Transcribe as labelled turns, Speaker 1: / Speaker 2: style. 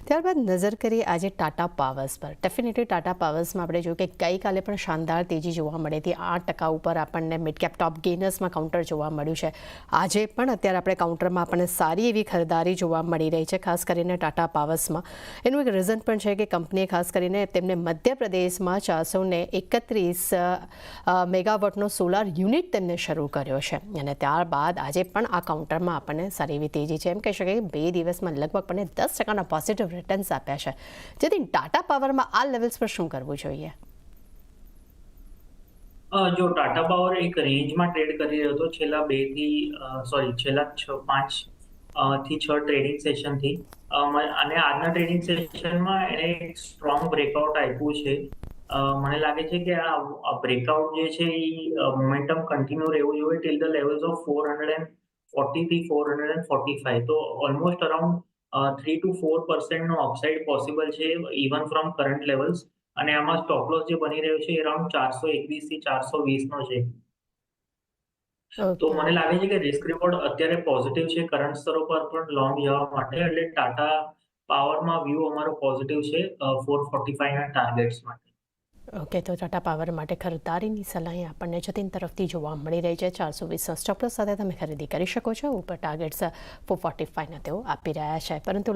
Speaker 1: ત્યારબાદ નજર કરીએ આજે ટાટા પાવર્સ પર। ડેફિનેટલી ટાટા પાવર્સમાં આપણે જોયું કે ગઈકાલે પણ શાનદાર તેજી જોવા મળી હતી। 8% ઉપર આપણને મિડ કેપ ટોપ ગેનર્સમાં કાઉન્ટર જોવા મળ્યું છે। આજે પણ અત્યારે આપણે કાઉન્ટરમાં આપણને સારી એવી ખરીદારી જોવા મળી રહી છે, ખાસ કરીને ટાટા પાવર્સમાં। એનું એક રીઝન પણ છે કે કંપનીએ ખાસ કરીને તેમને મધ્યપ્રદેશમાં 431 મેગાવોટનો સોલાર યુનિટ તેમને શરૂ કર્યો છે અને ત્યારબાદ આજે પણ આ કાઉન્ટરમાં આપણને સારી એવી તેજી છે। એમ કહી શકાય કે 2 દિવસમાં લગભગ આપણને 10%ના પોઝિટિવ રિટર્ન્સ આપ્યા છે, જેથી ટાટા પાવરમાં આ લેવલ્સ પર શું કરવું જોઈએ?
Speaker 2: જો ટાટા પાવર એક રેન્જમાં ટ્રેડ કરી રહ્યો હતો છેલ્લા 5 થી 6 ટ્રેડિંગ સેશનથી, અને આજના ટ્રેડિંગ સેશનમાં એણે એક સ્ટ્રોંગ બ્રેકઆઉટ આપ્યું છે। મને લાગે છે કે આ બ્રેકઆઉટ જે છે એ મોમેન્ટમ કન્ટિન્યુ રહેવું જોઈએ ટિલ ધ લેવલ્સ ઓફ 440 થી 445, તો ઓલમોસ્ટ અરાઉન્ડ 3 to 4% નો અપસાઇડ પોસિબલ છે ઇવન ફ્રોમ કરંટ લેવલ્સ, અને આમાં સ્ટોપ લોસ જે બની રહ્યો છે એ અરાઉન્ડ 421 થી 420 નો છે। તો
Speaker 1: ઓકે,
Speaker 2: મને લાગે છે કે રિસ્ક રિવોર્ડ અત્યારે પોઝિટિવ છે કરંટ સ્તરો પર પણ લોંગ જવા માટે, એટલે ટાટા પાવરમાં વ્યૂ અમારો પોઝિટિવ છે 445 ના ટાર્ગેટ્સ માટે।
Speaker 1: ઓકે, તો ટાટા પાવર માટે ખરીદારીની સલાહ આપણને જતીન તરફથી જોવા મળી રહી છે। 420 સ્ટોપ લોસ સાથે તમે ખરીદી કરી શકો છો। ઉપર ટાર્ગેટ્સ 445ના તેઓ આપી રહ્યા છે, પરંતુ